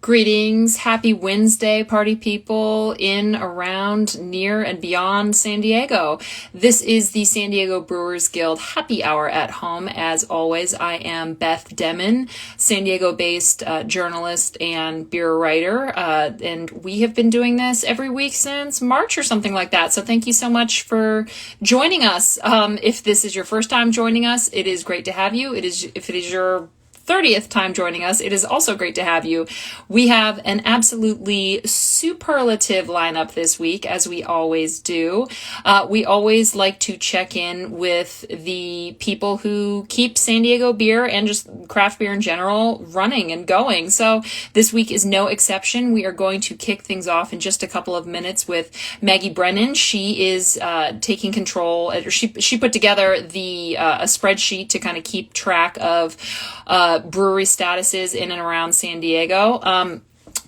Greetings, happy Wednesday, party people in, around, near, and beyond San Diego. This is the San Diego Brewers Guild Happy Hour at Home. As always, I am Beth Demmon, San Diego-based journalist and beer writer, and we have been doing this every week since March or something like that. So thank you so much for joining us. If this is your first time joining us, it is great to have you. If it is your 30th time joining us, it is also great to have you. We have an absolutely superlative lineup this week, as we always do. We always like to check in with the people who keep San Diego beer and just craft beer in general running and going. So this week is no exception. We are going to kick things off in just a couple of minutes with Magie Brennan. She is taking control. She put together a spreadsheet to kind of keep track of brewery statuses in and around San Diego,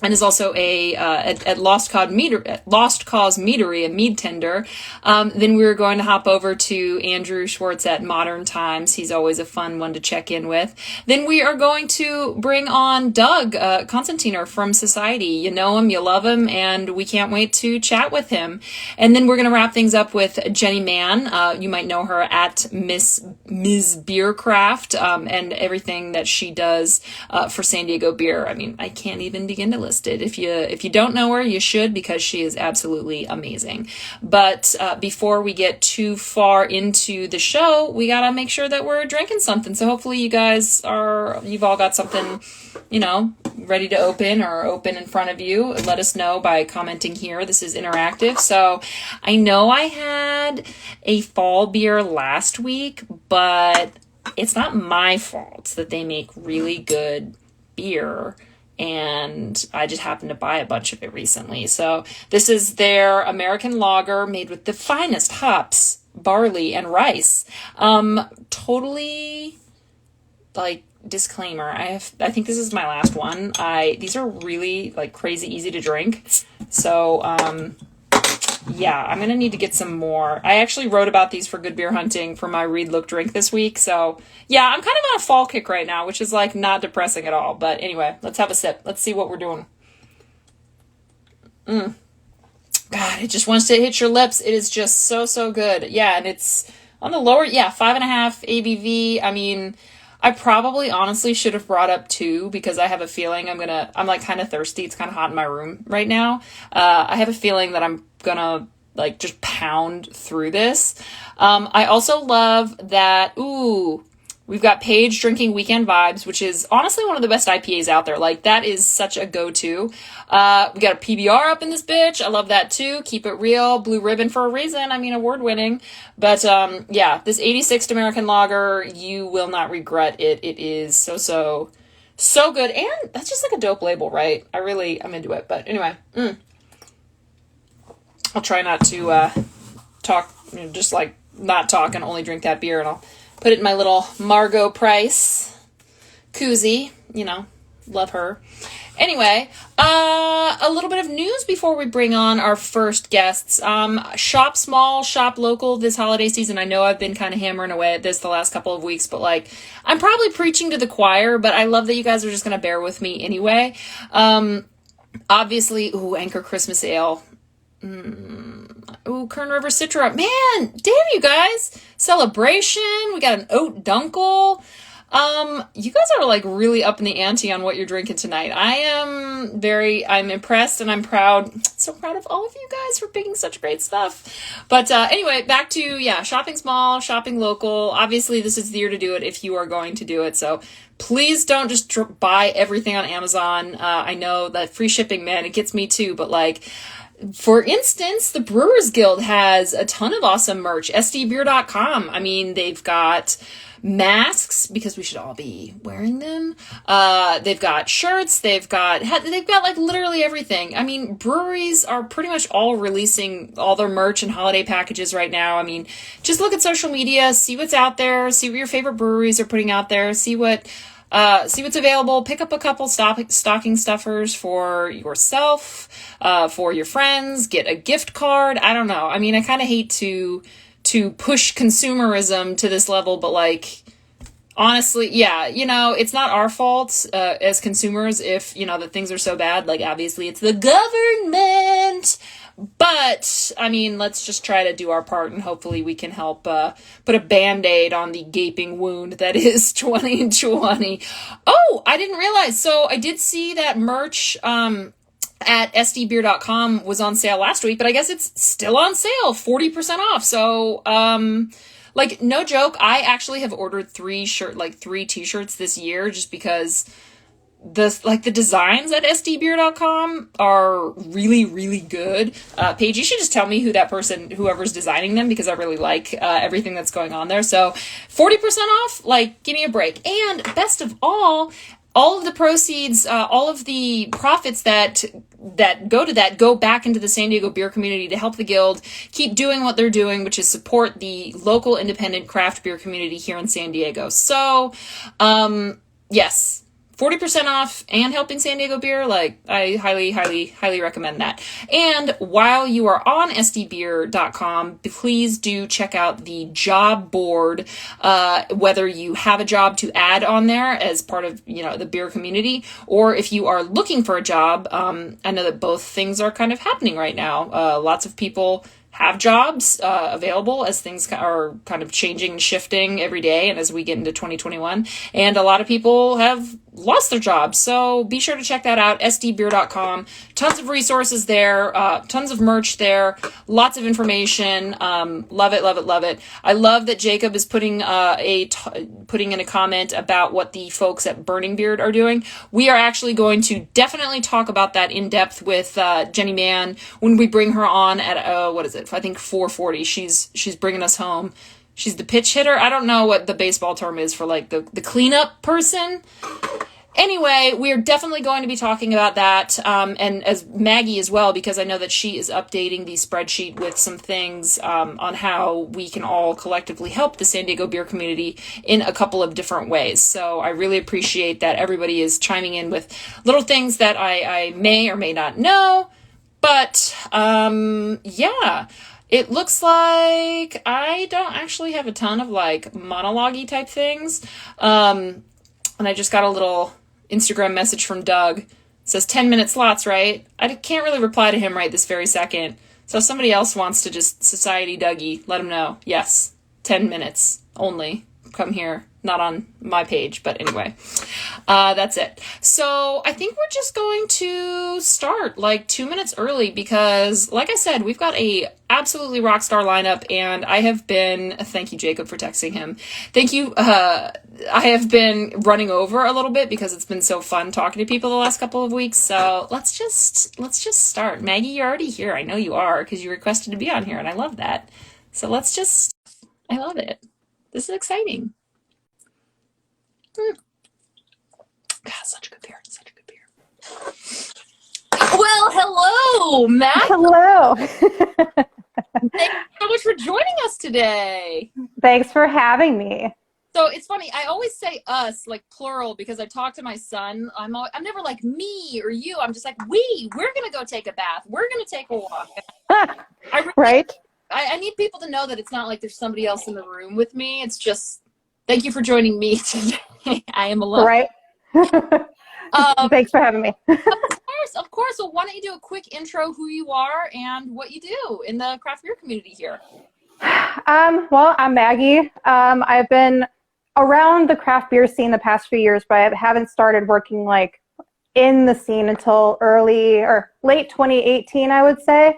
and is also at Lost Cause Meadery, a mead tender. Then we're going to hop over to Andrew Schwartz at Modern Times. He's always a fun one to check in with. Then we are going to bring on Doug Constantiner from Societe. You know him, you love him, and we can't wait to chat with him. And then we're going to wrap things up with Jenny Mann. You might know her at Ms. Beercraft, and everything that she does for San Diego beer. I mean, I can't even begin to list it. If you don't know her, you should, because she is absolutely amazing. But before we get too far into the show, we gotta make sure that we're drinking something. So hopefully you've all got something, ready to open or open in front of you. Let us know by commenting here. This is interactive. So I know I had a fall beer last week, but it's not my fault that they make really good beer, and I just happened to buy a bunch of it recently. So this is their American lager made with the finest hops, barley, and rice. Totally, disclaimer, I think this is my last one. These are really, crazy easy to drink. So, yeah, I'm going to need to get some more. I actually wrote about these for Good Beer Hunting for my Read, Look, Drink this week. So, yeah, I'm kind of on a fall kick right now, which is, not depressing at all. But anyway, let's have a sip. Let's see what we're doing. God, it just wants to hit your lips. It is just so, so good. Yeah, and it's on the lower, 5.5 ABV. I mean, I probably honestly should have brought up 2, because I have a feeling I'm kind of thirsty. It's kind of hot in my room right now. I have a feeling that I'm gonna just pound through this. I also love that, we've got Paige drinking Weekend Vibes, which is honestly one of the best IPAs out there. That is such a go-to. We got a PBR up in this bitch. I love that too. Keep it real. Blue Ribbon for a reason. I mean, award-winning. But, this 86th American Lager, you will not regret it. It is so good. And that's just a dope label, right? I'm into it. But anyway, I'll try not to talk, not talk and only drink that beer, and I'll put it in my little Margot Price koozie. Love her. Anyway, a little bit of news before we bring on our first guests. Shop small, shop local this holiday season. I know I've been kind of hammering away at this the last couple of weeks, but I'm probably preaching to the choir, but I love that you guys are just going to bear with me anyway. Obviously, Anchor Christmas Ale. Kern River Citra. Man, damn you guys. Celebration. We got an Oat Dunkel. You guys are really up in the ante on what you're drinking tonight. I'm impressed, and I'm proud. So proud of all of you guys for picking such great stuff. But anyway, back to, shopping small, shopping local. Obviously, this is the year to do it if you are going to do it. So please don't just buy everything on Amazon. I know that free shipping, man, it gets me too. But for instance, the Brewers Guild has a ton of awesome merch. sdbeer.com. I mean, they've got masks, because we should all be wearing them. They've got shirts. They've got literally everything. I mean, breweries are pretty much all releasing all their merch and holiday packages right now. I mean, just look at social media, see what's out there, see what your favorite breweries are putting out there, see what's available. Pick up a couple stocking stuffers for yourself, for your friends, get a gift card. I don't know. I mean, I kind of hate to push consumerism to this level, but Honestly, yeah, it's not our fault as consumers if, that things are so bad. Like, obviously, it's the government. But, I mean, let's just try to do our part and hopefully we can help put a Band-Aid on the gaping wound that is 2020. Oh, I didn't realize. So I did see that merch at sdbeer.com was on sale last week, but I guess it's still on sale, 40% off. So, like, no joke, I actually have ordered three t-shirts this year just because the designs at sdbeer.com are really, really good. Paige, you should just tell me whoever's designing them, because I really like everything that's going on there. So 40% off, like, give me a break. And best of all of the proceeds, all of the profits that go to that go back into the San Diego beer community to help the guild keep doing what they're doing, which is support the local independent craft beer community here in San Diego. So, yes, 40% off and helping San Diego beer. Like, I highly, highly, highly recommend that. And while you are on sdbeer.com, please do check out the job board, whether you have a job to add on there as part of, the beer community, or if you are looking for a job. I know that both things are kind of happening right now. Lots of people have jobs available as things are kind of changing and shifting every day and as we get into 2021. And a lot of people have lost their jobs. So be sure to check that out, sdbeer.com. Tons of resources there, tons of merch there, lots of information. Love it, love it, love it. I love that Jacob is putting in a comment about what the folks at Burning Beard are doing. We are actually going to definitely talk about that in depth with Jenny Mann when we bring her on at I think 4:40. She's bringing us home. She's the pitch hitter. I don't know what the baseball term is for, like, the cleanup person. Anyway, we are definitely going to be talking about that, and as Maggie as well, because I know that she is updating the spreadsheet with some things on how we can all collectively help the San Diego beer community in a couple of different ways. So I really appreciate that everybody is chiming in with little things that I may or may not know. But, yeah. It looks like I don't actually have a ton of, like, monologue-y type things. And I just got a little Instagram message from Doug. It says 10-minute slots, right? I can't really reply to him right this very second. So if somebody else wants to just Society Dougie, let him know. Yes, 10 minutes only. Come here. Not on my page, but anyway, that's it. So I think we're just going to start like 2 minutes early because, like I said, we've got a absolutely rock star lineup, and thank you, Jacob, for texting him. Thank you. I have been running over a little bit because it's been so fun talking to people the last couple of weeks. So let's just start. Maggie, you're already here. I know you are because you requested to be on here, and I love that. So I love it. This is exciting. God, such a good beer. Such a good beer. Well, hello, Matt. Hello. Thank you so much for joining us today. Thanks for having me. So it's funny. I always say us, like plural, because I talk to my son. I'm never like me or you. I'm just like we. We're gonna go take a bath. We're gonna take a walk. Right. I need people to know that it's not like there's somebody else in the room with me. It's just thank you for joining me today. I am alone. Right. Thanks for having me. Of course. Well, why don't you do a quick intro who you are and what you do in the craft beer community here? Well, I'm Maggie. I've been around the craft beer scene the past few years, but I haven't started working like in the scene until late 2018, I would say.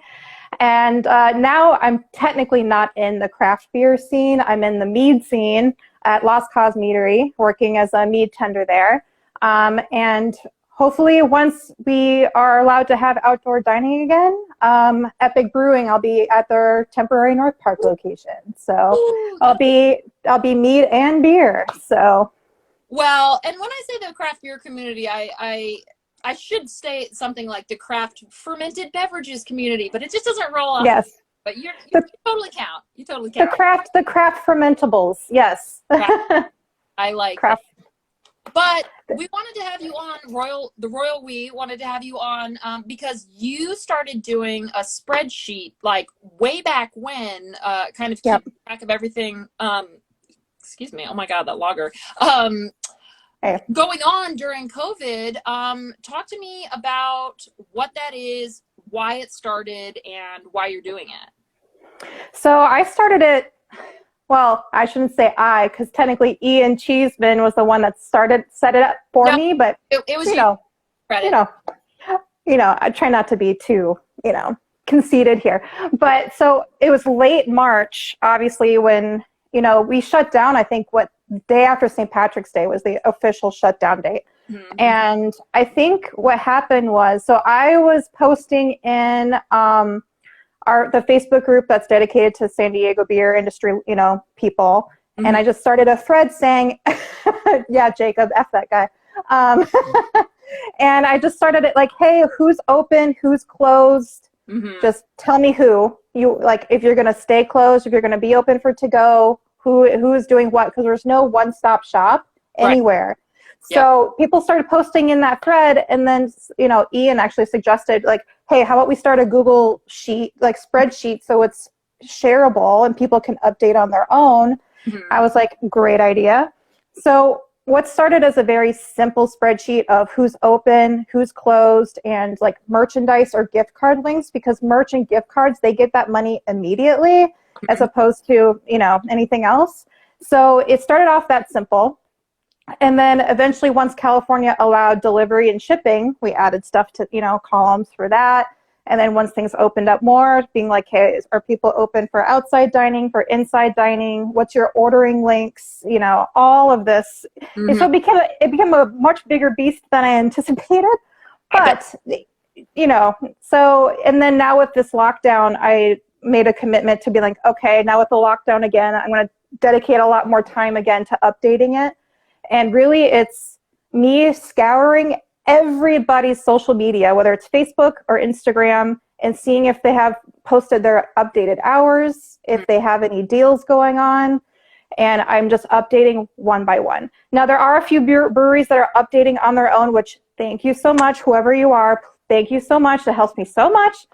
And now I'm technically not in the craft beer scene. I'm in the mead scene at Lost Cause Meadery, working as a mead tender there. And hopefully once we are allowed to have outdoor dining again, Epic Brewing, I'll be at their temporary North Park location. So ooh, I'll be mead and beer. So well, and when I say the craft beer community, I should say something like the craft fermented beverages community, but it just doesn't roll off. Yes. But you totally count. You totally count. The craft fermentables. Yes. I like craft. But we wanted to have you on We wanted to have you on because you started doing a spreadsheet like way back when, kind of keeping track of everything excuse me. Oh my God, that lager. Hey. Going on during COVID, talk to me about what that is, why it started, and why you're doing it. So I started it, well, I shouldn't say I, because technically Ian Cheeseman was the one that set it up for me, but it was credit. I try not to be too, conceited here. But so it was late March, obviously, when, we shut down, I think day after St. Patrick's Day was the official shutdown date. Mm-hmm. And I think what happened was, so I was posting in the Facebook group that's dedicated to San Diego beer industry, people. Mm-hmm. And I just started a thread saying, yeah, Jacob, F that guy. And I just started it like, hey, who's open, who's closed? Mm-hmm. Just tell me who. If you're going to stay closed, if you're going to be open for to-go, who is doing what, because there's no one-stop shop anywhere. Right. So people started posting in that thread, and then, Ian actually suggested, like, hey, how about we start a Google sheet, like spreadsheet, so it's shareable and people can update on their own. Mm-hmm. I was like, great idea. So what started as a very simple spreadsheet of who's open, who's closed, and like merchandise or gift card links, because merch and gift cards, they get that money immediately as opposed to, anything else. So it started off that simple. And then eventually, once California allowed delivery and shipping, we added stuff to, columns for that. And then once things opened up more, being like, hey, are people open for outside dining, for inside dining? What's your ordering links? All of this. Mm-hmm. And so it became a much bigger beast than I anticipated. But, and then now with this lockdown, I made a commitment to be like, okay, now with the lockdown again, I'm going to dedicate a lot more time again to updating it. And really, it's me scouring everybody's social media, whether it's Facebook or Instagram, and seeing if they have posted their updated hours, if they have any deals going on. And I'm just updating one by one. Now, there are a few breweries that are updating on their own, which thank you so much, whoever you are. Thank you so much. That helps me so much.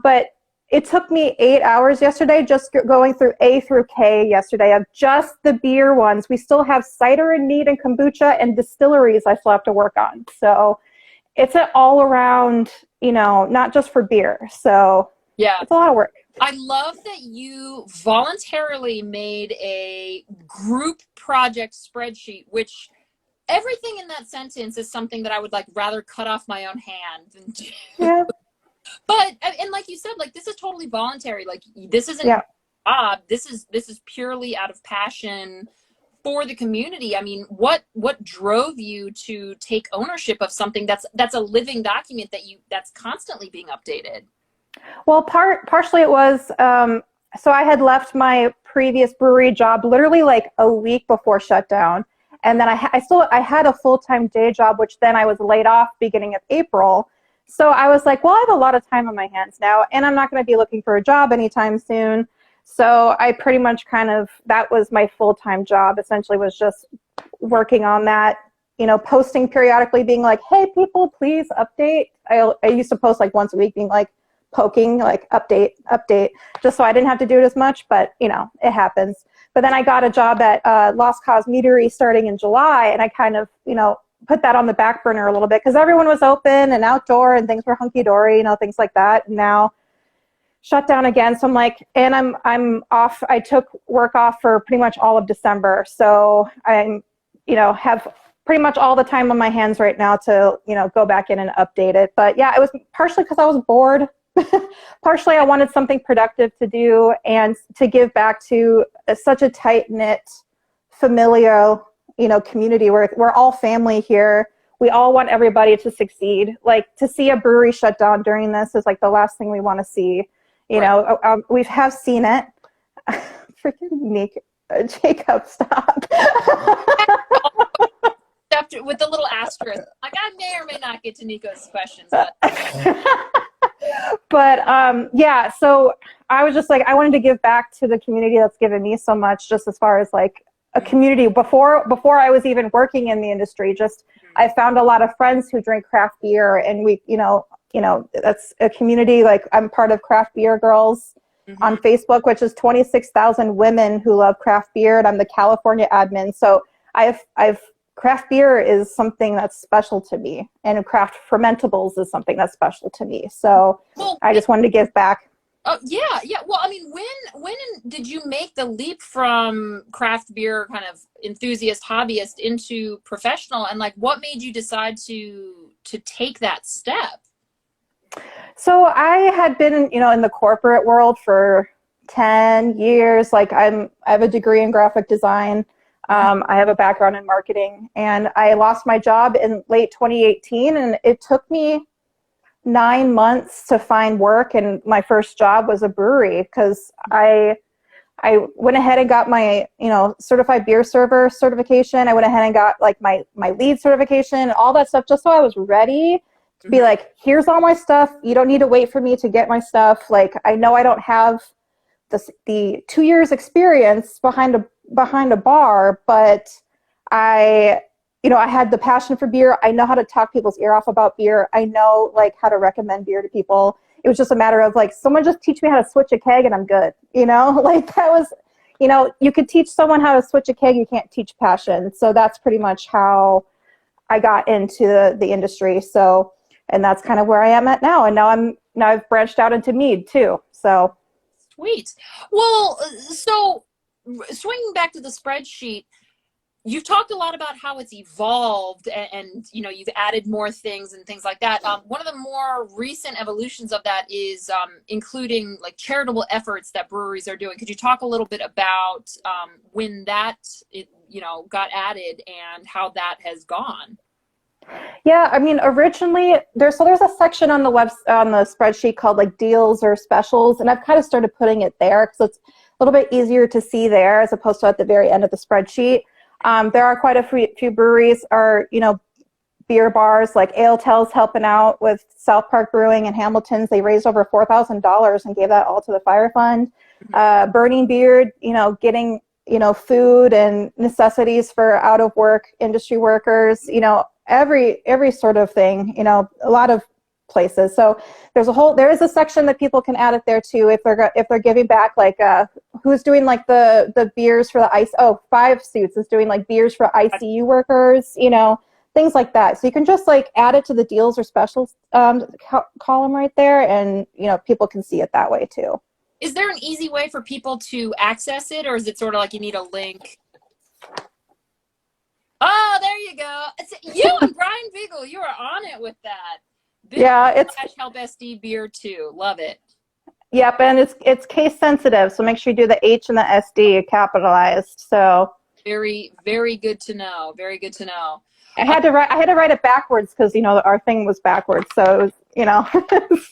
But it took me 8 hours yesterday just going through A through K yesterday of just the beer ones. We still have cider and mead and kombucha and distilleries I still have to work on. So it's an all around, not just for beer. So yeah, it's a lot of work. I love that you voluntarily made a group project spreadsheet, which everything in that sentence is something that I would rather cut off my own hand than do. Yeah. But, and like you said, this is totally voluntary. This isn't a job. This is purely out of passion for the community. I mean, what drove you to take ownership of something that's a living document that's constantly being updated? Well, partially it was, so I had left my previous brewery job literally a week before shutdown. And then I had a full-time day job, which then I was laid off beginning of April. So I was like, well, I have a lot of time on my hands now, and I'm not going to be looking for a job anytime soon. So I pretty much that was my full-time job, essentially, was just working on that, posting periodically, being like, hey, people, please update. I used to post once a week, being poking, update, just so I didn't have to do it as much, but, it happens. But then I got a job at Lost Cause Meadery starting in July, and I put that on the back burner a little bit because everyone was open and outdoor and things were hunky-dory, things like that. And now shut down again. So I'm like, and I'm off. I took work off for pretty much all of December. So I'm, have pretty much all the time on my hands right now to, go back in and update it. But yeah, it was partially because I was bored. Partially I wanted something productive to do and to give back to such a tight-knit, familial, community where we're all family here. We all want everybody to succeed. To see a brewery shut down during this is the last thing we want to see. We have seen it. Freaking Nick, Jacob, stop. With the little asterisk. I may or may not get to Nico's questions. But yeah, so I was just I wanted to give back to the community that's given me so much, just as far as a community before I was even working in the industry. Just I found a lot of friends who drink craft beer, and we, that's a community. I'm part of Craft Beer Girls, on Facebook, which is 26,000 women who love craft beer, and I'm the California admin. So I've craft beer is something that's special to me, and craft fermentables is something that's special to me. So I just wanted to give back. Oh yeah. Well, I mean, when did you make the leap from craft beer kind of enthusiast, hobbyist into professional, and like what made you decide to take that step? So I had been, in the corporate world for 10 years. Like I have a degree in graphic design. I have a background in marketing, and I lost my job in late 2018, and it took me 9 months to find work. And my first job was a brewery because I went ahead and got my, certified beer server certification. I went ahead and got like my lead certification, all that stuff, just so I was ready to be like, here's all my stuff. You don't need to wait for me to get my stuff. Like, I know I don't have the 2 years experience behind a bar, but I had the passion for beer. I know how to talk people's ear off about beer. I know like how to recommend beer to people. It was just a matter of like, someone just teach me how to switch a keg and I'm good. Like that was, you could teach someone how to switch a keg. You can't teach passion. So that's pretty much how I got into the industry. So, and that's kind of where I am at now. And now I've branched out into mead too. So. Sweet. Well, so swinging back to the spreadsheet, you've talked a lot about how it's evolved and you've added more things and things like that. One of the more recent evolutions of that is including like charitable efforts that breweries are doing. Could you talk a little bit about when that got added and how that has gone? Yeah, I mean, originally there's a section on the spreadsheet called like deals or specials, and I've kind of started putting it there because it's a little bit easier to see there as opposed to at the very end of the spreadsheet. There are quite a few breweries or beer bars like Ale Tell's helping out with South Park Brewing and Hamilton's. They raised over $4,000 and gave that all to the fire fund. Burning Beard, getting food and necessities for out of work industry workers. Every sort of thing, a lot of places. So there is a section that people can add it there too if they're giving back, like who's doing like the beers for the Five Suits is doing like beers for ICU workers, things like that. So you can just like add it to the deals or specials column right there, and people can see it that way too. Is there an easy way for people to access it, or is it sort of like you need a link? Oh, there you go. It's you and Brian Beagle. You are on it with that. It's Help SD beer too. Love it. Yep, and it's case sensitive, so make sure you do the H and the SD capitalized. So very, very good to know. Very good to know. I had to write it backwards because our thing was backwards, so it was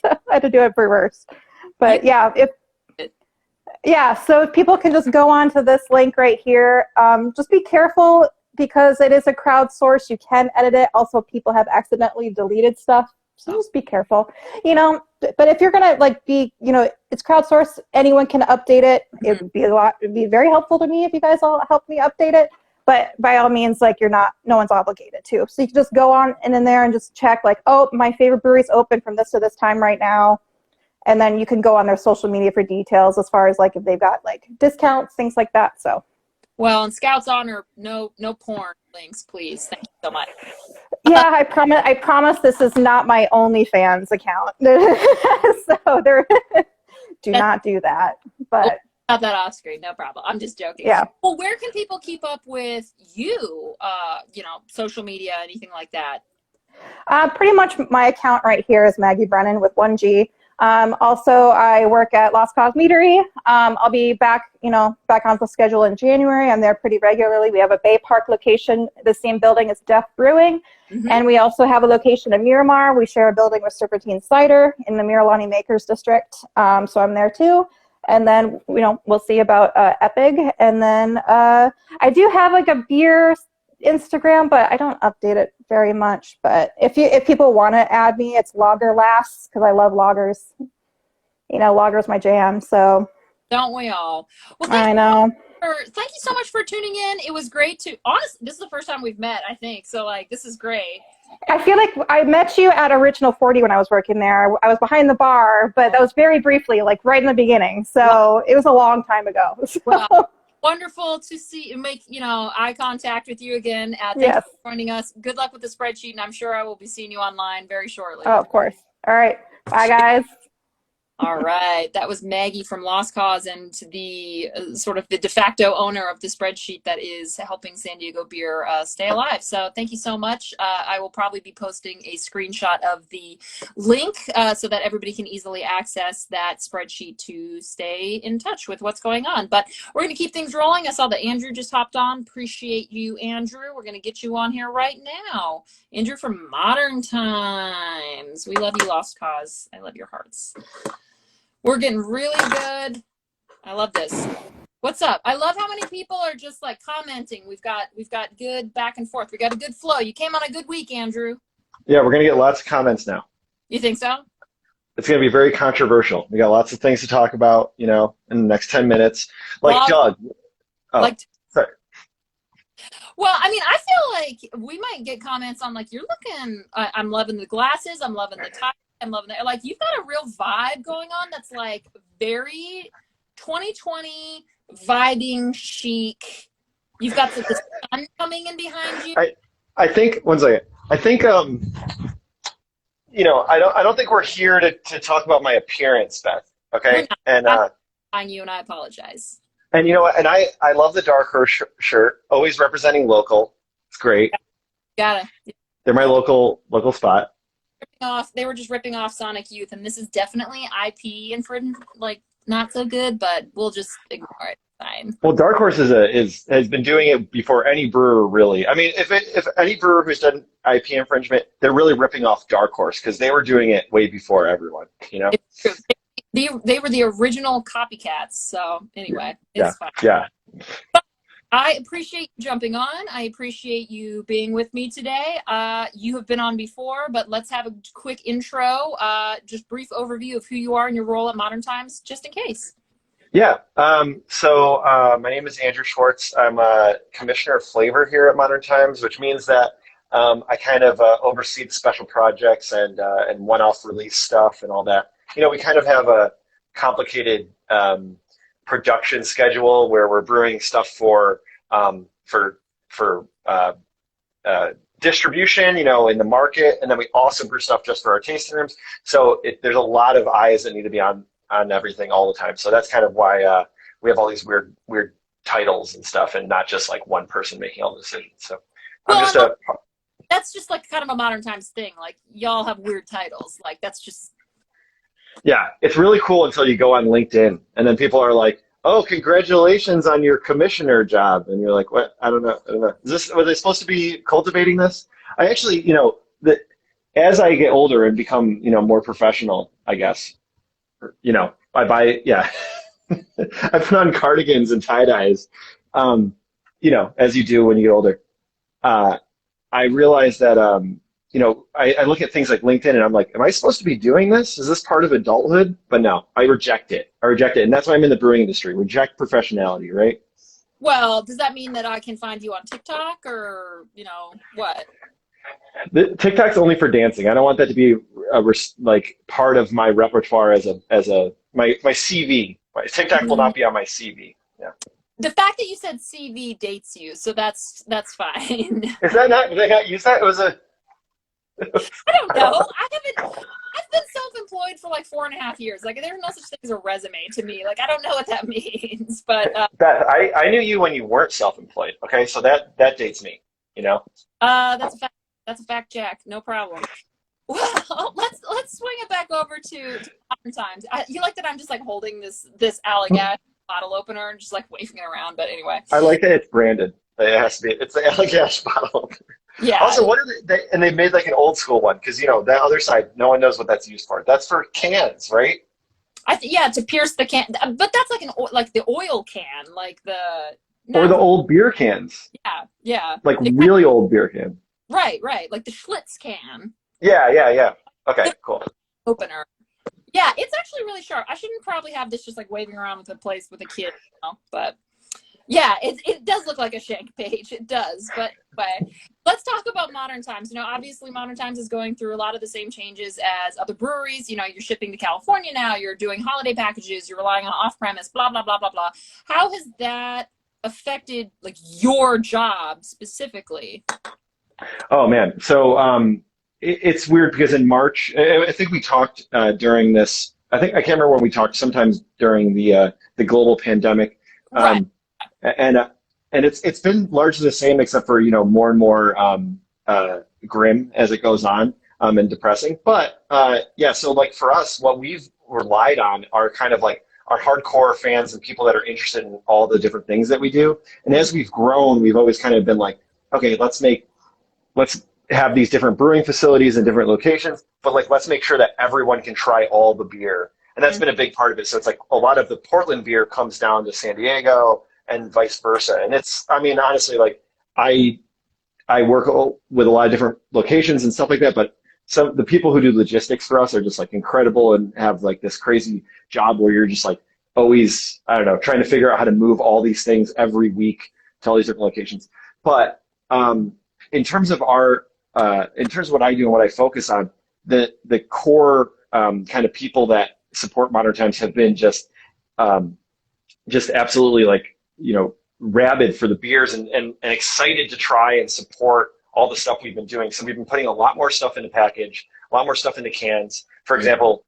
so I had to do it reverse. But so if people can just go on to this link right here. Just be careful because it is a crowdsource. You can edit it. Also, people have accidentally deleted stuff, so just be careful. But if you're gonna it's crowdsourced, anyone can update it. It'd be very helpful to me if you guys all help me update it. But by all means, no one's obligated to. So you can just go on and in there and just check my favorite brewery's open from this to this time right now. And then you can go on their social media for details as far as if they've got discounts, things like that. So. Well, in Scout's honor, no porn links, please. Thank you so much. Yeah, I promise this is not my OnlyFans account. So do not do that. But got that off screen, no problem. I'm just joking. Yeah. Well, where can people keep up with you? Social media, anything like that? Pretty much my account right here is Magie Brennan with 1G. Also, I work at Lost Cause Meadery. I'll be back on the schedule in January. I'm there pretty regularly. We have a Bay Park location, the same building as Deaf Brewing. And we also have a location in Miramar. We share a building with Serpentine Cider in the Miralani Makers District. So I'm there too. And then, we'll see about Epig. And then I do have a beer Instagram, but I don't update it very much. But if people want to add me, it's Lager Lass because I love lagers. Lager's my jam. So don't we all? Well, I know. Thank you so much for tuning in. It was great to honestly. This is the first time we've met, I think. So this is great. I feel like I met you at Original 40 when I was working there. I was behind the bar, but that was very briefly, like right in the beginning. So it was a long time ago. So. Well, wonderful to see make eye contact with you again. Thank you for joining us. Good luck with the spreadsheet, and I'm sure I will be seeing you online very shortly. Oh, of course. All right. Bye, guys. All right. That was Maggie from Lost Cause and the sort of the de facto owner of the spreadsheet that is helping San Diego beer stay alive. So thank you so much. I will probably be posting a screenshot of the link so that everybody can easily access that spreadsheet to stay in touch with what's going on. But we're going to keep things rolling. I saw that Andrew just hopped on. Appreciate you, Andrew. We're going to get you on here right now. Andrew from Modern Times. We love you, Lost Cause. I love your hearts. We're getting really good. I love this. What's up? I love how many people are just like commenting. We've got good back and forth. We got a good flow. You came on a good week, Andrew. Yeah, we're gonna get lots of comments now. You think so? It's gonna be very controversial. We got lots of things to talk about, in the next 10 minutes. Like Doug. Oh, sorry. Well, I mean, I feel like we might get comments on like, you're looking, I'm loving the glasses. I'm loving the tie. I'm loving it. Like, you've got a real vibe going on that's like very 2020 vibing chic. You've got the sun coming in behind you. I think one second. I think I don't think we're here to talk about my appearance, Beth. Okay. And on you, and I apologize. And you know what? And I love the Dark Horse shirt. Always representing local. It's great. Got it. They're my local spot. They were just ripping off Sonic Youth, and this is definitely IP infringement, like not so good, but we'll just ignore it. Fine. Well, Dark Horse has been doing it before any brewer really. I mean, if any brewer who's done IP infringement, they're really ripping off Dark Horse because they were doing it way before everyone. It's true. They were the original copycats. So anyway, it's fine. Yeah. But I appreciate you jumping on. I appreciate you being with me today. You have been on before, but let's have a quick intro, just brief overview of who you are and your role at Modern Times, just in case. Yeah. So my name is Andrew Schwartz. I'm a commissioner of flavor here at Modern Times, which means that I kind of oversee the special projects and one-off release stuff and all that. We kind of have a complicated production schedule where we're brewing stuff for distribution, in the market, and then we also brew stuff just for our tasting rooms. So there's a lot of eyes that need to be on everything all the time. So that's kind of why we have all these weird titles and stuff, and not just like one person making all the decisions. So that's just like kind of a Modern Times thing. Like, y'all have weird titles. Like, that's just. Yeah, it's really cool until you go on LinkedIn, and then people are like, "Oh, congratulations on your commissioner job," and you're like, "What? I don't know. Were they supposed to be cultivating this?" I actually, as I get older and become, more professional, I guess, I buy, I put on cardigans and tie dyes, as you do when you get older. I realize that, I look at things like LinkedIn and I'm like, am I supposed to be doing this? Is this part of adulthood? But no, I reject it. And that's why I'm in the brewing industry. Reject professionality, right? Well, does that mean that I can find you on TikTok or, what? The TikTok's only for dancing. I don't want that to be part of my repertoire as my CV. TikTok will not be on my CV. Yeah. The fact that you said CV dates you, so that's fine. Is that not? Did they not use that? It was a. I don't know. I've been self-employed for like 4.5 years. Like, there's no such thing as a resume to me. Like, I don't know what that means, but. Beth, I knew you when you weren't self-employed. Okay, so that dates me. That's a fact. That's a fact, Jack. No problem. Well, let's swing it back over to Modern Times. You like that I'm just like holding this Allagash bottle opener and just like waving it around. But anyway, I like that it's branded. It has to be. It's the Allagash bottle opener. Yeah. Also, what are they? And they made like an old school one because that other side, no one knows what that's used for. That's for cans, right? To pierce the can. But that's like the oil can, like the. Or the old beer cans. Yeah. Like really old beer can. Right. Like the Schlitz can. Yeah. Okay, cool. Opener. Yeah, it's actually really sharp. I shouldn't probably have this just like waving around with a kid, but Yeah, it does look like a shank page. It does. But let's talk about modern times. Obviously modern times is going through a lot of the same changes as other breweries. You're shipping to California now, you're doing holiday packages, you're relying on off-premise, blah, blah, blah, blah, blah. How has that affected like your job specifically? Oh man. So it's weird because in March, I think we talked during this. I can't remember when we talked. Sometimes during the global pandemic, Right. and it's been largely the same, except for more and more grim as it goes on, and depressing. But yeah, so like for us, what we've relied on are kind of like our hardcore fans and people that are interested in all the different things that we do. And as we've grown, we've always kind of been like, okay, let's have these different brewing facilities in different locations, but like let's make sure that everyone can try all the beer. And that's been a big part of it. So it's like a lot of the Portland beer comes down to San Diego and vice versa. And I mean, honestly, like I work with a lot of different locations and stuff like that, but the people who do logistics for us are just like incredible and have like this crazy job where you're just like always, I don't know, trying to figure out how to move all these things every week to all these different locations. But in terms of what I do and what I focus on, the core kind of people that support Modern Times have been just absolutely like, rabid for the beers and excited to try and support all the stuff we've been doing. So we've been putting a lot more stuff in the package, a lot more stuff in the cans. For example,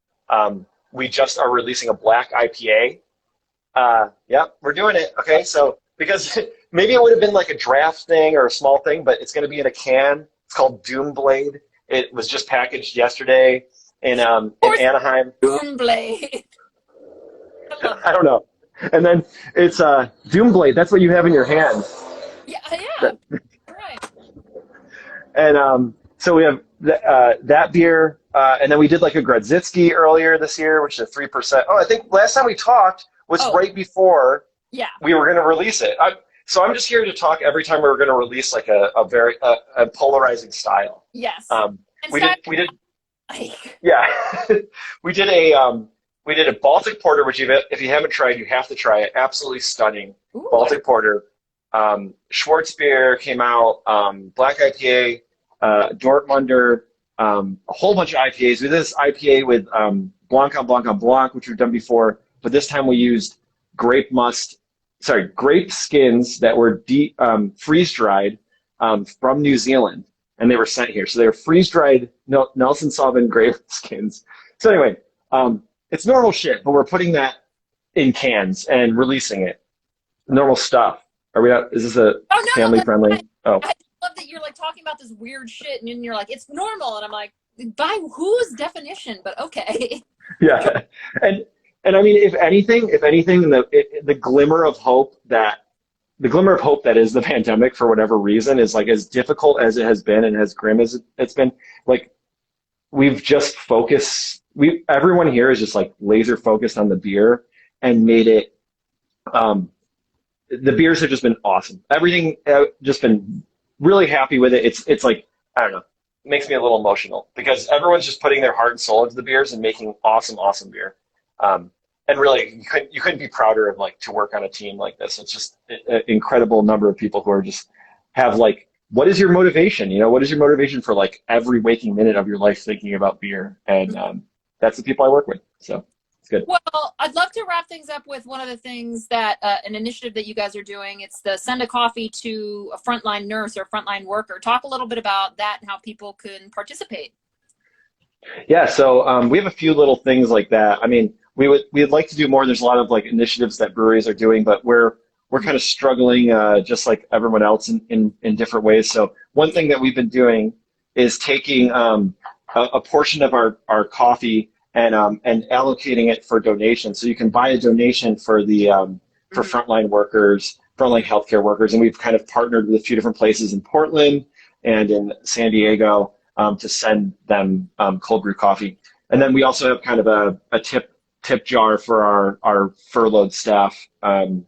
we just are releasing a Black IPA. Yeah, we're doing it. Okay, so because maybe it would have been like a draft thing or a small thing, but it's going to be in a can. It's called Doomblade. It was just packaged yesterday in Anaheim. Doomblade. I don't know. And then it's Doomblade. That's what you have in your hand. Yeah, right. And so we have that beer, and then we did like a Grodzisky earlier this year, which is a 3%. Oh, I think last time we talked was right before we were going to release it. So I'm just here to talk every time we were going to release like a very polarizing style. Yes. We did. Yeah, we did a Baltic Porter, which if you haven't tried, you have to try it. Absolutely stunning. Ooh. Baltic Porter. Schwartz beer came out. Black IPA, Dortmunder, a whole bunch of IPAs. We did this IPA with Blanc on Blanc on Blanc, which we've done before, but this time we used grape skins that were freeze-dried from New Zealand, and they were sent here. So they were freeze-dried Nelson Sauvin grape skins. So anyway, it's normal shit, but we're putting that in cans and releasing it. Normal stuff. Are we not? Is this a family-friendly? Oh. I love that you're like talking about this weird shit, and then you're like, it's normal, and I'm like, by whose definition? But okay. Yeah, and I mean, if anything, the glimmer of hope that is the pandemic, for whatever reason, is like as difficult as it has been and as grim as it's been. Like we've just focused. Everyone here is just like laser focused on the beer and made it. The beers have just been awesome. Everything just been really happy with it. It's like, I don't know, it makes me a little emotional because everyone's just putting their heart and soul into the beers and making awesome beer. And really, you couldn't be prouder of like to work on a team like this. It's just an incredible number of people who are just have like, what is your motivation? What is your motivation for like every waking minute of your life thinking about beer? And that's the people I work with. So. Good. Well, I'd love to wrap things up with one of the things that an initiative that you guys are doing. It's the Send a Coffee to a Frontline Nurse or Frontline Worker. Talk a little bit about that and how people can participate. Yeah, so we have a few little things like that. I mean, we'd like to do more. There's a lot of like initiatives that breweries are doing, but we're kind of struggling just like everyone else in different ways. So one thing that we've been doing is taking a portion of our coffee and allocating it for donation. So you can buy a donation for the for frontline workers, frontline healthcare workers, and we've kind of partnered with a few different places in Portland and in San Diego to send them cold brew coffee. And then we also have kind of a tip jar for our furloughed staff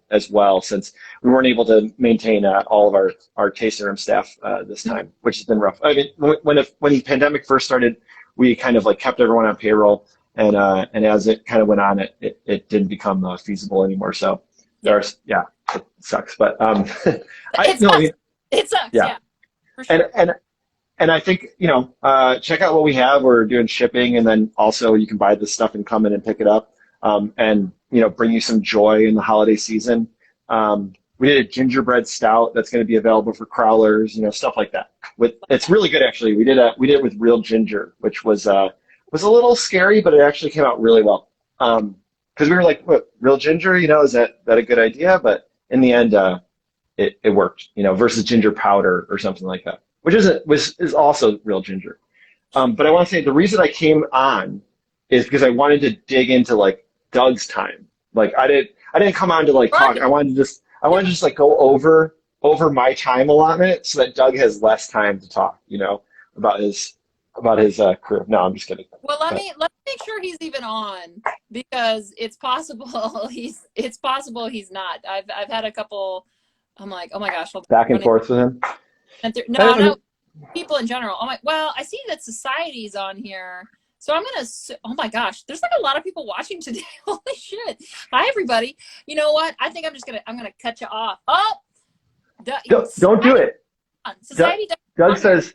as well, since we weren't able to maintain all of our tasting room staff this time, which has been rough. I mean, when the pandemic first started, we kind of like kept everyone on payroll, and as it kind of went on, it didn't become feasible anymore. So it sucks, but It sucks. It sucks. yeah. Yeah, for sure. And I think, check out what we have. We're doing shipping, and then also you can buy this stuff and come in and pick it up, and, bring you some joy in the holiday season. We did a gingerbread stout that's going to be available for crowlers, stuff like that. It's really good, actually. We did it with real ginger, which was a little scary, but it actually came out really well. Because we were like, what, real ginger, is that a good idea? But in the end, it worked, versus ginger powder or something like that, which is also real ginger. But I want to say the reason I came on is because I wanted to dig into like Doug's time. Like I didn't come on to like talk. I wanted to just like go over my time allotment so that Doug has less time to talk, about his career. No, I'm just kidding. Well, let me make sure he's even on, because it's possible he's not. I've had a couple. I'm like, oh my gosh, Back and forth with him. No, people in general. I'm like, well, I see that Society's on here, so I'm gonna. Oh my gosh, there's like a lot of people watching today. Holy shit! Hi everybody. You know what? I think I'm gonna cut you off. Oh, don't do it. Society. Doug says.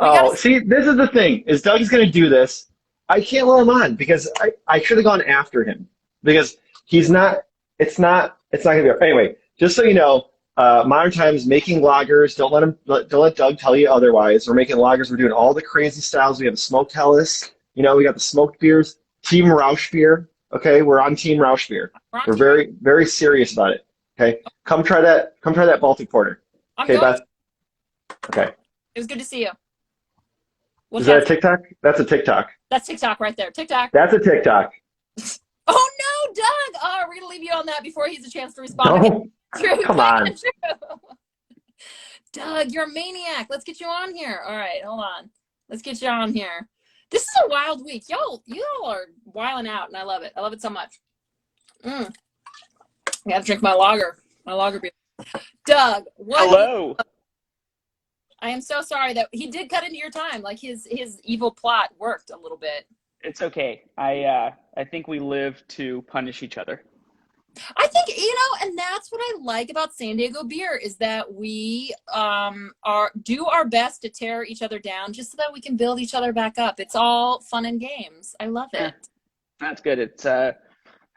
Oh, see, this is the thing, is Doug's going to do this. I can't let him on because I should have gone after him because it's not going to be, anyway, just so you know, Modern Times making lagers. Don't let Doug tell you otherwise. We're making lagers. We're doing all the crazy styles. We have smoked Helles. We got the smoked beers, Team Rausch beer. Okay. We're on Team Rausch beer. We're very, very serious about it. Okay. Come try that Baltic Porter. Okay, Beth? Okay. It was good to see you. Is that a TikTok? That's a TikTok. That's TikTok right there. TikTok. That's a TikTok. Oh no, Doug! Oh, we're gonna leave you on that before he has a chance to respond. Oh, true. Come on. Doug, you're a maniac. Let's get you on here. All right, hold on. Let's get you on here. This is a wild week. Y'all are wilding out, and I love it. I love it so much. I gotta drink my lager beer. Doug, what? Hello. I am so sorry that he did cut into your time. Like his evil plot worked a little bit. It's okay. I think we live to punish each other. I think, and that's what I like about San Diego beer is that we do our best to tear each other down just so that we can build each other back up. It's all fun and games. I love it. That's good. It's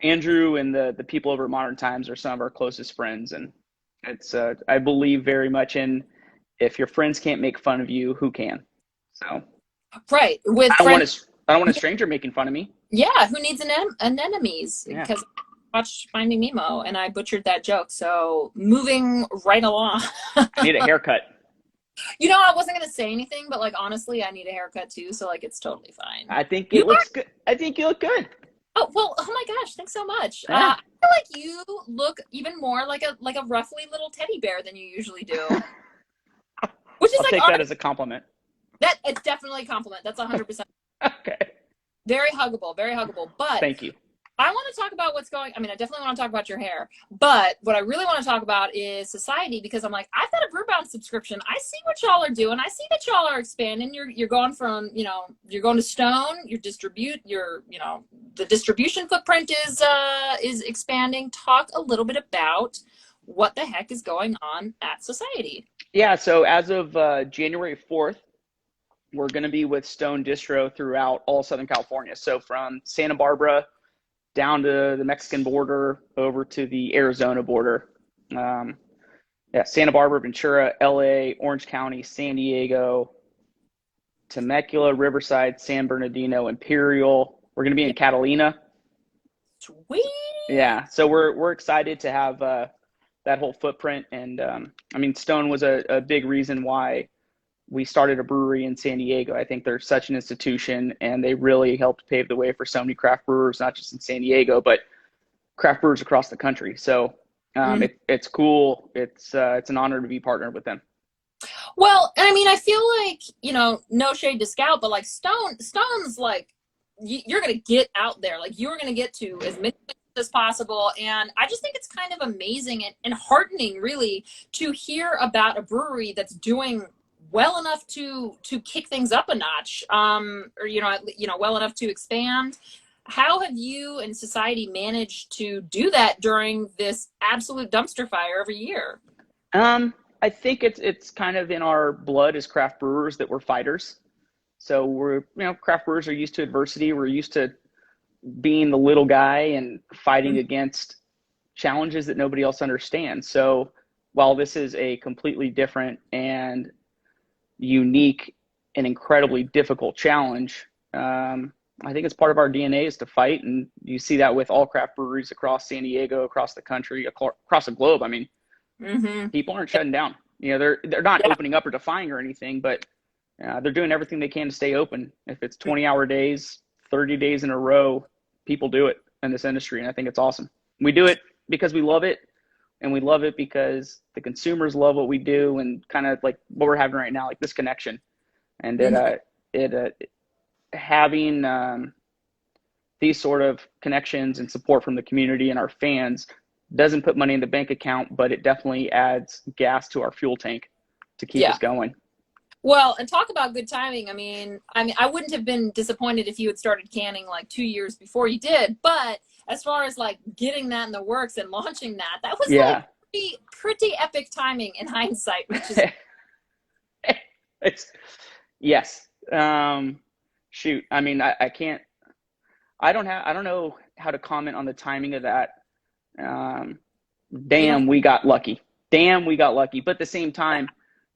Andrew and the people over at Modern Times are some of our closest friends, and it's I believe very much in, if your friends can't make fun of you, who can? So, right. I don't want a stranger making fun of me. Yeah, who needs an enemies? Yeah. Because I watched Finding Nemo and I butchered that joke. So moving right along. I need a haircut. I wasn't gonna say anything, but like honestly, I need a haircut too. So like, it's totally fine. I think it looks good. I think you look good. Oh well! Oh my gosh! Thanks so much. Yeah. I feel like you look even more like a roughly little teddy bear than you usually do. Which is I'll take that as a compliment. That it's definitely a compliment. That's 100%. Okay. Very huggable, very huggable. But thank you. I want to talk about what's going. I definitely want to talk about your hair. But what I really want to talk about is Society, because I'm like, I've got a Brewbound subscription. I see what y'all are doing. I see that y'all are expanding. You're going from, you're going to Stone. The distribution footprint is expanding. Talk a little bit about what the heck is going on at Society. Yeah, so as of January 4th, we're going to be with Stone Distro throughout all Southern California. So from Santa Barbara down to the Mexican border, over to the Arizona border. Santa Barbara, Ventura, LA, Orange County, San Diego, Temecula, Riverside, San Bernardino, Imperial. We're going to be in Catalina. Sweet. Yeah, so we're excited to have that whole footprint. And Stone was a big reason why we started a brewery in San Diego. I think they're such an institution, and they really helped pave the way for so many craft brewers, not just in San Diego, but craft brewers across the country. So it's cool. It's an honor to be partnered with them. Well, I feel like, no shade to Scout, but like Stone's like, you're going to get out there. Like you're going to get to as many as possible. And I just think it's kind of amazing and heartening really to hear about a brewery that's doing well enough to kick things up a notch, or well enough to expand. How have you and Society managed to do that during this absolute dumpster fire every year? I think it's kind of in our blood as craft brewers that we're fighters. So craft brewers are used to adversity. We're used to being the little guy and fighting against challenges that nobody else understands. So while this is a completely different and unique and incredibly difficult challenge, I think it's part of our DNA is to fight. And you see that with all craft breweries across San Diego, across the country, across the globe. I mean, people aren't shutting down. They're not opening up or defying or anything, but they're doing everything they can to stay open. If it's 20-hour days, 30 days in a row, people do it in this industry, and I think it's awesome. We do it because we love it, and we love it because the consumers love what we do, and kind of like what we're having right now, like this connection. And having these sort of connections and support from the community and our fans doesn't put money in the bank account, but it definitely adds gas to our fuel tank to keep us going. Well, and talk about good timing. I mean, I wouldn't have been disappointed if you had started canning like 2 years before you did. But as far as like getting that in the works and launching that was like pretty epic timing in hindsight. Which is yes. Shoot. I mean, I can't. I don't know how to comment on the timing of that. Damn, we got lucky. But at the same time,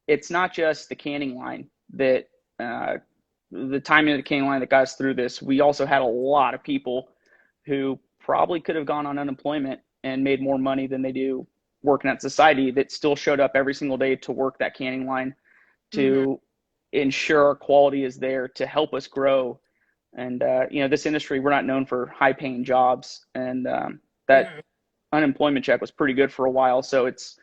it's not just the canning line that the timing of the canning line that got us through this. We also had a lot of people who probably could have gone on unemployment and made more money than they do working at Society that still showed up every single day to work that canning line to ensure our quality is there to help us grow. And, this industry, we're not known for high paying jobs. And that unemployment check was pretty good for a while. So it's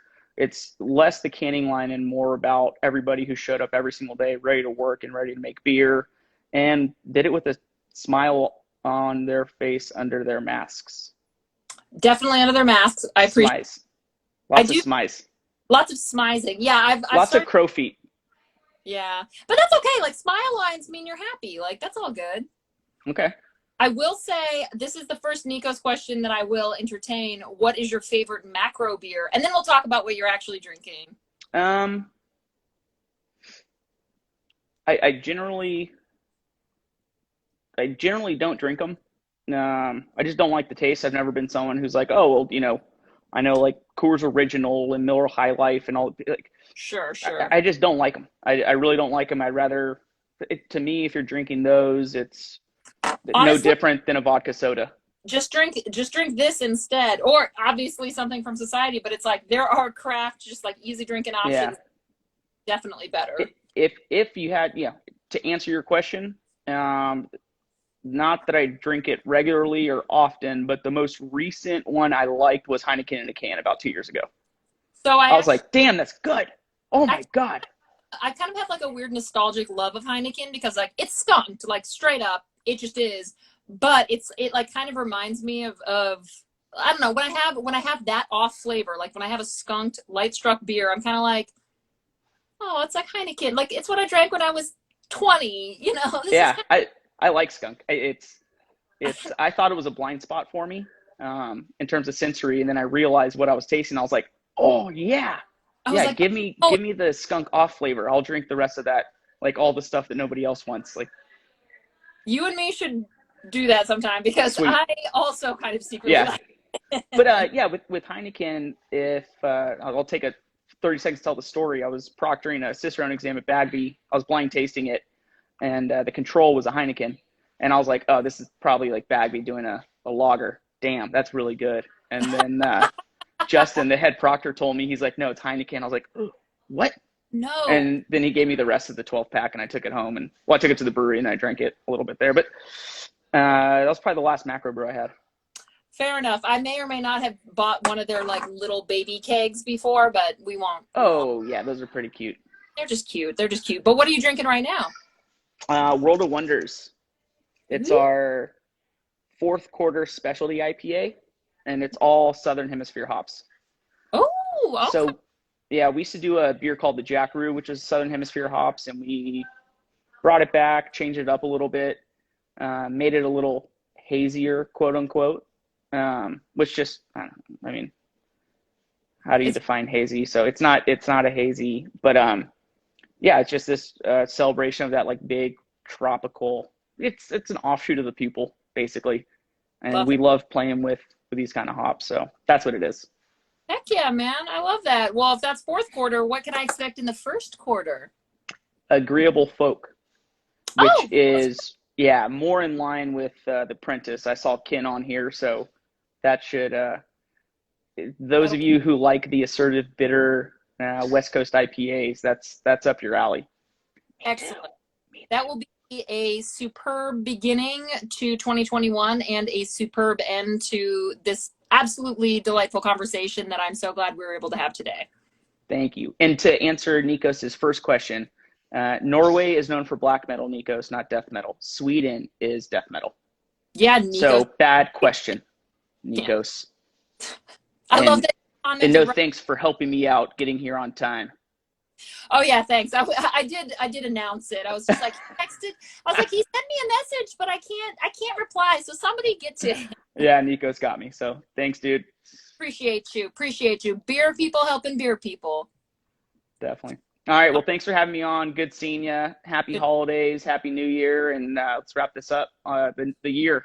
less the canning line and more about everybody who showed up every single day, ready to work and ready to make beer, and did it with a smile on their face under their masks. Definitely under their masks. I appreciate. Lots of smize. Lots of smizing. Yeah, I've of crow feet. Yeah, but that's okay. Like smile lines mean you're happy. Like that's all good. Okay. I will say this is the first Nico's question that I will entertain. What is your favorite macro beer? And then we'll talk about what you're actually drinking. I generally don't drink them. I just don't like the taste. I've never been someone who's like, oh, well, I know like Coors Original and Miller High Life and all. Like, sure. I just don't like them. I really don't like them. I'd rather, to me, if you're drinking those, it's honestly, no different than a vodka soda. Just drink this instead, or obviously something from Society. But it's like there are craft, just like easy drinking options. Yeah. Definitely better. If you had, to answer your question, not that I drink it regularly or often, but the most recent one I liked was Heineken in a can about 2 years ago. So I was like, damn, that's good. Oh my God. I kind of have like a weird nostalgic love of Heineken because like it's skunked, like straight up. It just is. But it like kind of reminds me of I don't know, when I have that off flavor, like when I have a skunked light struck beer, I'm kind of like, oh, it's like Heineken. Like it's what I drank when I was 20, I like skunk. It's I thought it was a blind spot for me in terms of sensory, and then I realized what I was tasting. I was like, oh yeah. Like, give me the skunk off flavor. I'll drink the rest of that, like all the stuff that nobody else wants. Like you and me should do that sometime because sweet. I also kind of secretly like it. But with Heineken, if I'll take a 30 seconds to tell the story. I was proctoring a Cicerone exam at Bagby. I was blind tasting it, and the control was a Heineken. And I was like, oh, this is probably like Bagby doing a lager. Damn, that's really good. And then Justin, the head proctor, told me, he's like, no, it's Heineken. I was like, what? No. And then he gave me the rest of the 12 pack, and I took it home. And I took it to the brewery, and I drank it a little bit there. But that was probably the last macro brew I had. Fair enough. I may or may not have bought one of their like little baby kegs before, but we won't. Oh, yeah, those are pretty cute. They're just cute. But what are you drinking right now? World of Wonders. It's our fourth quarter specialty IPA, and it's all Southern Hemisphere hops. Oh, okay. So, yeah, we used to do a beer called the Jackaroo, which is Southern Hemisphere hops, and we brought it back, changed it up a little bit, made it a little hazier, quote unquote, which just, I don't know, I mean, how do you define hazy? So it's not a hazy, but yeah, it's just this celebration of that like big tropical. It's an offshoot of the Pupil basically, and we love playing with these kind of hops. So that's what it is. Heck yeah, man! I love that. Well, if that's fourth quarter, what can I expect in the first quarter? Agreeable Folk, which is more in line with the Apprentice. I saw Ken on here, so that should. Those of you who like the assertive, bitter West Coast IPAs, that's up your alley. Excellent. That will be a superb beginning to 2021 and a superb end to this absolutely delightful conversation that I'm so glad we were able to have today. Thank you. And to answer Nikos's first question, Norway is known for black metal, Nikos, not death metal. Sweden is death metal. Yeah, Nikos. So bad question, Nikos. I love that. And no thanks for helping me out getting here on time. Oh yeah, thanks. I did announce it. I was just like texted. I was like, he sent me a message, but I can't reply. So somebody get to him. Yeah, Nikos got me. So thanks, dude. Appreciate you. Beer people helping beer people. Definitely. All right. Well, thanks for having me on. Good seeing you. Happy holidays. Happy New Year. And let's wrap this up. The year.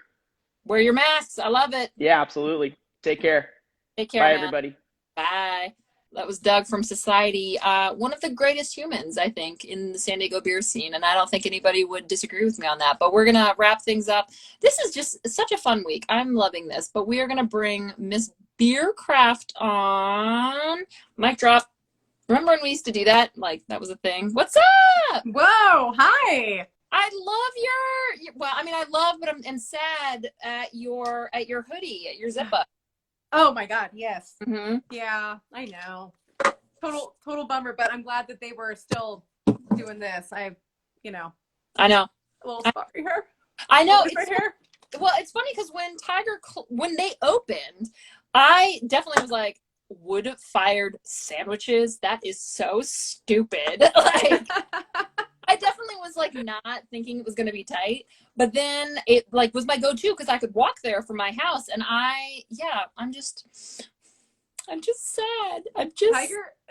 Wear your masks. I love it. Yeah, absolutely. Take care. Take care. Bye, man. everybody. Bye. That was Doug from Society. One of the greatest humans, I think, in the San Diego beer scene. And I don't think anybody would disagree with me on that. But we're going to wrap things up. This is just such a fun week. I'm loving this. But we are going to bring Miss Beercraft on. Mic drop. Remember when we used to do that? Like, that was a thing. What's up? Whoa. Hi. I love your well, I mean, I love, but I'm sad at your hoodie, at your zip up. Oh my God, yes. Mm-hmm. Yeah, I know. Total bummer, but I'm glad that they were still doing this. I know. A little spot right here. I know. Right here. Well, it's funny because when they opened, I definitely was like, wood-fired sandwiches? That is so stupid. Like, I definitely was like not thinking it was going to be tight, but then it like was my go-to because I could walk there from my house, and I'm just sad.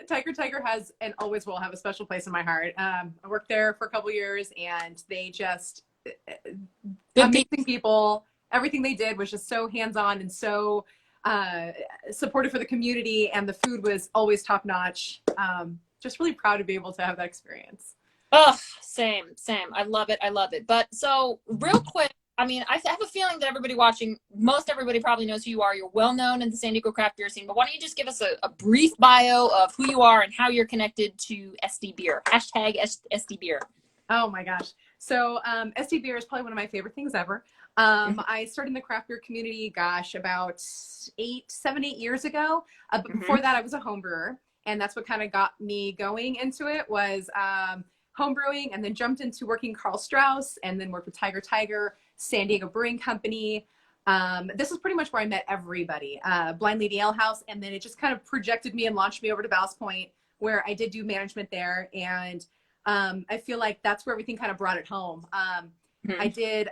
Tiger has and always will have a special place in my heart. I worked there for a couple years, and they just amazing people. Everything they did was just so hands-on and so supportive for the community, and the food was always top-notch. Just really proud to be able to have that experience. Oh, same. I love it. But so real quick, I mean, I have a feeling that everybody watching, most everybody probably knows who you are. You're well known in the San Diego craft beer scene, but why don't you just give us a brief bio of who you are and how you're connected to SD Beer, hashtag SD Beer. Oh my gosh. So SD Beer is probably one of my favorite things ever. I started in the craft beer community, about 7, 8 years ago. But before that, I was a home brewer, and that's what kind of got me going into it was home brewing, and then jumped into working Carl Strauss, and then worked with Tiger, San Diego Brewing Company. This is pretty much where I met everybody, Blind Lady Ale House, and then it just kind of projected me and launched me over to Ballast Point, where I did do management there, and I feel like that's where everything kind of brought it home. I did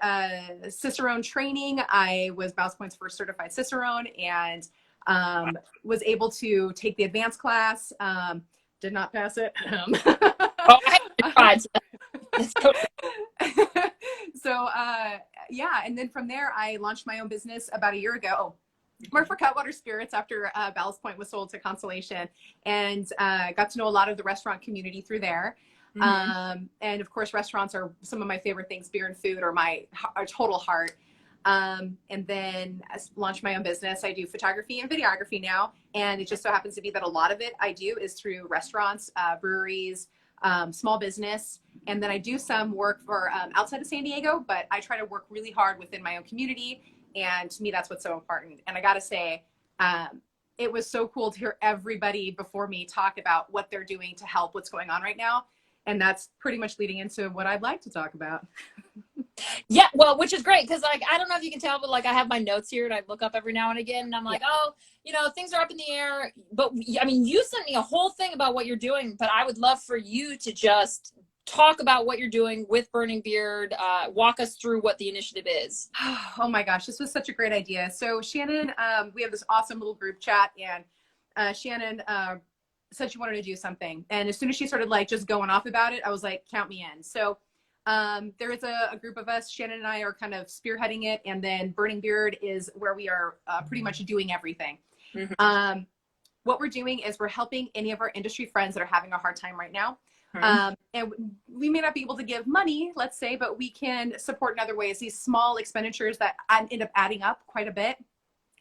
Cicerone training. I was Ballast Point's first certified Cicerone, and was able to take the advanced class. Did not pass it. So and then from there I launched my own business about a year ago. Worked for Cutwater Spirits after Ballast Point was sold to Constellation, and got to know a lot of the restaurant community through there. And of course, restaurants are some of my favorite things. Beer and food are my total heart. And then I launched my own business. I do photography and videography now, and it just so happens to be that a lot of it I do is through restaurants, breweries, small business, and then I do some work for outside of San Diego, but I try to work really hard within my own community, and to me that's what's so important. And I gotta say, it was so cool to hear everybody before me talk about what they're doing to help what's going on right now, and that's pretty much leading into what I'd like to talk about. Yeah, well, which is great because, like, I don't know if you can tell, but like I have my notes here and I look up every now and again, and I'm like, oh, things are up in the air. But I mean, you sent me a whole thing about what you're doing, but I would love for you to just talk about what you're doing with Burning Beard. Walk us through what the initiative is. Oh my gosh, this was such a great idea. So Shannon, we have this awesome little group chat, and Shannon said she wanted to do something. And as soon as she started like just going off about it, I was like, count me in. So there is a group of us. Shannon and I are kind of spearheading it. And then Burning Beard is where we are pretty much doing everything. Mm-hmm. What we're doing is we're helping any of our industry friends that are having a hard time right now. And we may not be able to give money, let's say, but we can support in other ways. These small expenditures that end up adding up quite a bit,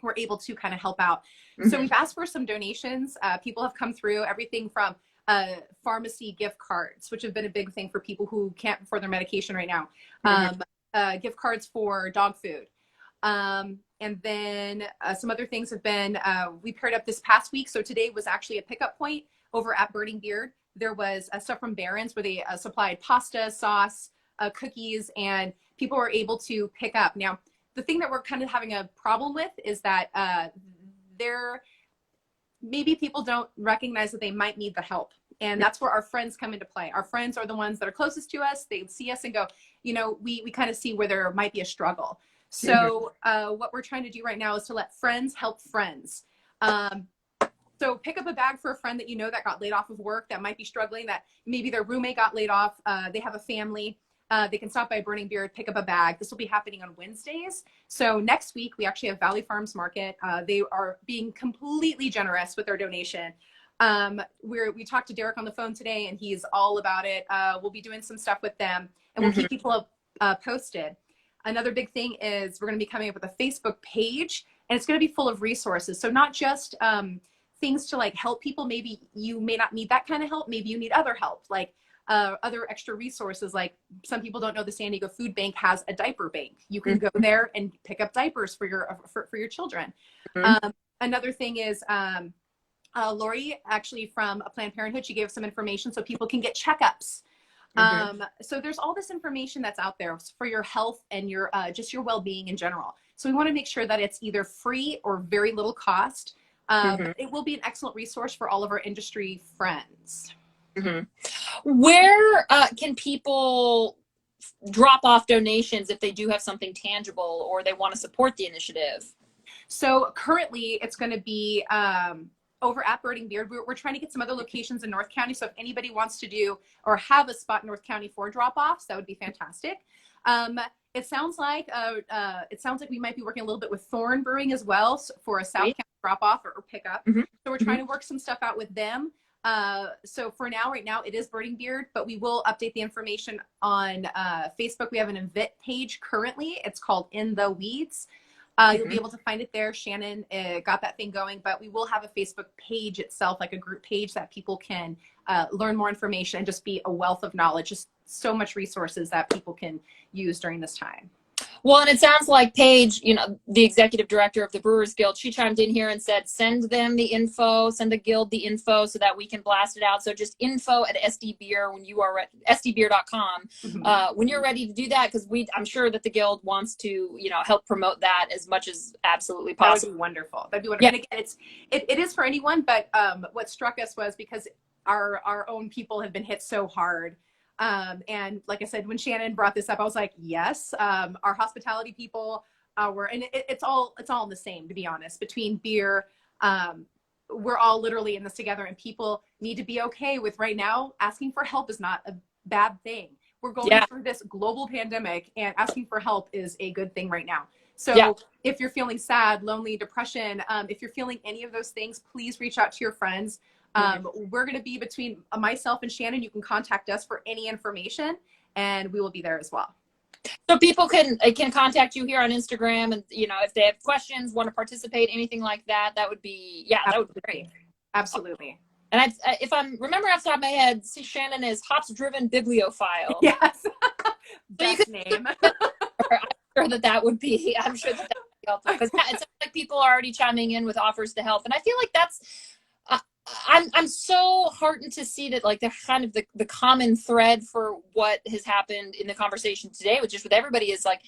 we're able to kind of help out. Mm-hmm. So we've asked for some donations. People have come through, everything from pharmacy gift cards, which have been a big thing for people who can't afford their medication right now. Mm-hmm. Gift cards for dog food. And then some other things have been, we paired up this past week. So today was actually a pickup point over at Burning Beard. There was stuff from Barron's where they supplied pasta, sauce, cookies, and people were able to pick up. Now, the thing that we're kind of having a problem with is that maybe people don't recognize that they might need the help. And that's where our friends come into play. Our friends are the ones that are closest to us. They see us and go, you know, we kind of see where there might be a struggle. So what we're trying to do right now is to let friends help friends. So pick up a bag for a friend that you know that got laid off of work, that might be struggling, that maybe their roommate got laid off, they have a family, they can stop by Burning Beard, pick up a bag. This will be happening on Wednesdays. So next week, we actually have Valley Farms Market. They are being completely generous with their donation. We talked to Derek on the phone today, and he's all about it. We'll be doing some stuff with them, and we'll keep people posted. Another big thing is we're going to be coming up with a Facebook page, and it's going to be full of resources. So not just things to like help people. Maybe you may not need that kind of help. Maybe you need other help, like other extra resources. Like some people don't know the San Diego Food Bank has a diaper bank. You can go there and pick up diapers for your children. Another thing is Lori, actually from Planned Parenthood, she gave some information so people can get checkups. So there's all this information that's out there for your health and your just your well-being in general. So we want to make sure that it's either free or very little cost. It will be an excellent resource for all of our industry friends. Where can people drop off donations if they do have something tangible or they want to support the initiative? So currently it's going to be over at Burning Beard. We're trying to get some other locations in North County. So if anybody wants to do or have a spot in North County for drop-offs, that would be fantastic. It sounds like we might be working a little bit with Thorn Brewing as well for a South County drop-off or pickup. So we're trying to work some stuff out with them. So for now, right now, it is Burning Beard, but we will update the information on Facebook. We have an event page currently. It's called In the Weeds. You'll be able to find it there. Shannon got that thing going, but we will have a Facebook page itself, like a group page that people can learn more information and just be a wealth of knowledge. Just so much resources that people can use during this time. Well, and it sounds like Paige, you know, the executive director of the Brewers Guild, she chimed in here and said, send them the info, send the guild the info so that we can blast it out. So just info at SDBeer when you are SDBeer.com. When you're ready to do that, because I'm sure that the guild wants to, you know, help promote that as much as absolutely possible. That would be wonderful. That'd be wonderful. Yeah. And again, it is for anyone, but what struck us was because our own people have been hit so hard. And like I said, when Shannon brought this up, I was like, yes, our hospitality people, and it's all the same, to be honest, between beer, we're all literally in this together, and people need to be okay with right now. Asking for help is not a bad thing. We're going through this global pandemic, and asking for help is a good thing right now. So if you're feeling sad, lonely, depression, if you're feeling any of those things, please reach out to your friends. We're going to be between myself and Shannon. You can contact us for any information, and we will be there as well. So people can contact you here on Instagram, and you know, if they have questions, want to participate, anything like that, that would be that would be great. Absolutely. And if I'm remember off the top of my head, see, Shannon is Hops Driven Bibliophile. Yes. Best name. I'm sure that would be helpful, because it sounds like people are already chiming in with offers to help, and I feel like that's. I'm so heartened to see that, like, the kind of the common thread for what has happened in the conversation today, which is with everybody, is like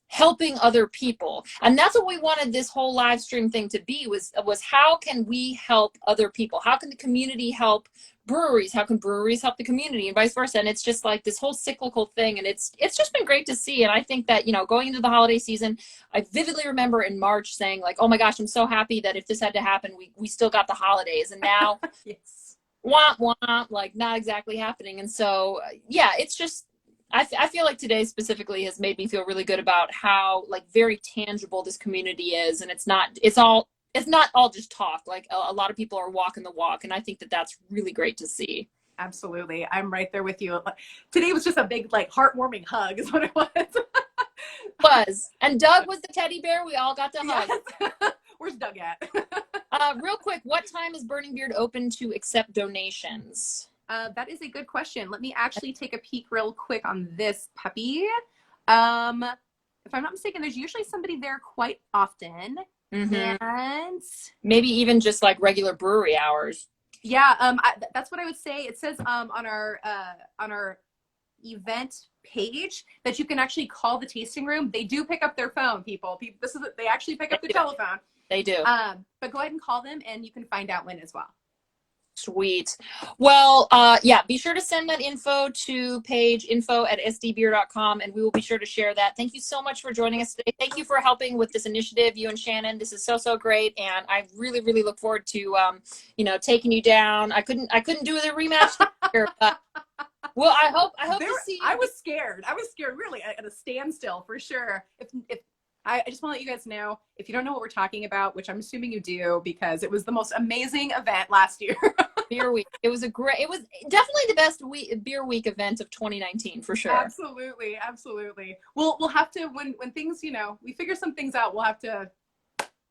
helping other people. And that's what we wanted this whole live stream thing to be, was how can we help other people? How can the community help breweries? How can breweries help the community, and vice versa? And it's just like this whole cyclical thing, and it's just been great to see. And I think that, you know, going into the holiday season, I vividly remember in March saying like, oh my gosh, I'm so happy that if this had to happen, we still got the holidays. And now Yes. womp womp, like not exactly happening. And so yeah, it's just, I feel like today specifically has made me feel really good about how like very tangible this community is. And it's not all just talk. Like a lot of people are walking the walk. And I think that that's really great to see. Absolutely. I'm right there with you. Today was just a big, like, heartwarming hug is what it was. And Doug was the teddy bear. We all got to hug. Yes. Where's Doug at? Real quick, what time is Burning Beard open to accept donations? That is a good question. Let me actually take a peek real quick on this puppy. If I'm not mistaken, there's usually somebody there quite often. Mm-hmm. And maybe even just like regular brewery hours. Yeah, that's what I would say. It says on our event page that you can actually call the tasting room. They do pick up their phone, people. They actually pick up the telephone. They do. But go ahead and call them, and you can find out when as well. Sweet. Well, yeah, be sure to send that info to page info@sdbeer.com, and we will be sure to share that. Thank you so much for joining us today. Thank you for helping with this initiative, you and Shannon. This is so great, and I really look forward to you know, taking you down. I couldn't do the rematch here, but well, I hope to see you. I was scared really at a standstill for sure. If I just want to let you guys know, if you don't know what we're talking about, which I'm assuming you do, because it was the most amazing event last year. Beer Week. It was definitely the best Beer Week event of 2019 for sure. Absolutely. We'll have to, when things, you know, we figure some things out, we'll have to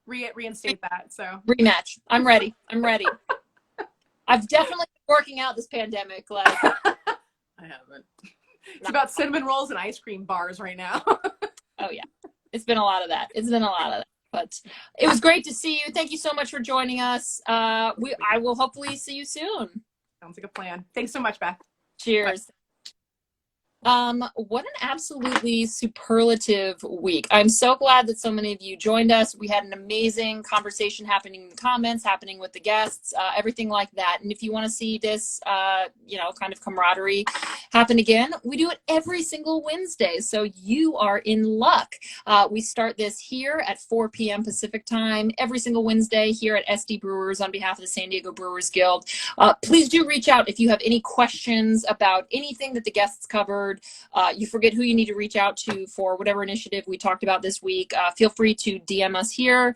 reinstate that. So rematch. I'm ready. I've definitely been working out this pandemic. Like I haven't. It's about cinnamon rolls and ice cream bars right now. Oh yeah. It's been a lot of that. But it was great to see you. Thank you so much for joining us. I will hopefully see you soon. Sounds like a plan. Thanks so much, Beth. Cheers. What an absolutely superlative week. I'm so glad that so many of you joined us. We had an amazing conversation happening in the comments, happening with the guests, everything like that. And if you want to see this, you know, kind of camaraderie happen again, we do it every single Wednesday. So you are in luck. We start this here at 4 p.m. Pacific time every single Wednesday here at SD Brewers on behalf of the San Diego Brewers Guild. Please do reach out if you have any questions about anything that the guests covered. You forget who you need to reach out to for whatever initiative we talked about this week. Feel free to DM us here.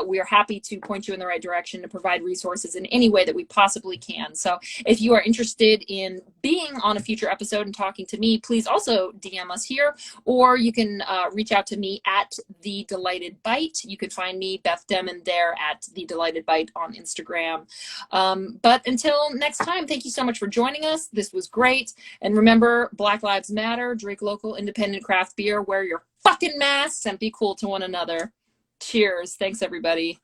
We are happy to point you in the right direction to provide resources in any way that we possibly can. So if you are interested in being on a future episode and talking to me, please also DM us here, or you can reach out to me at The Delighted Bite. You can find me, Beth Demmon, there at The Delighted Bite on Instagram. But until next time, thank you so much for joining us. This was great. And remember, Black Lives Matter, drink local, independent craft beer, wear your fucking masks, and be cool to one another. Cheers. Thanks, everybody.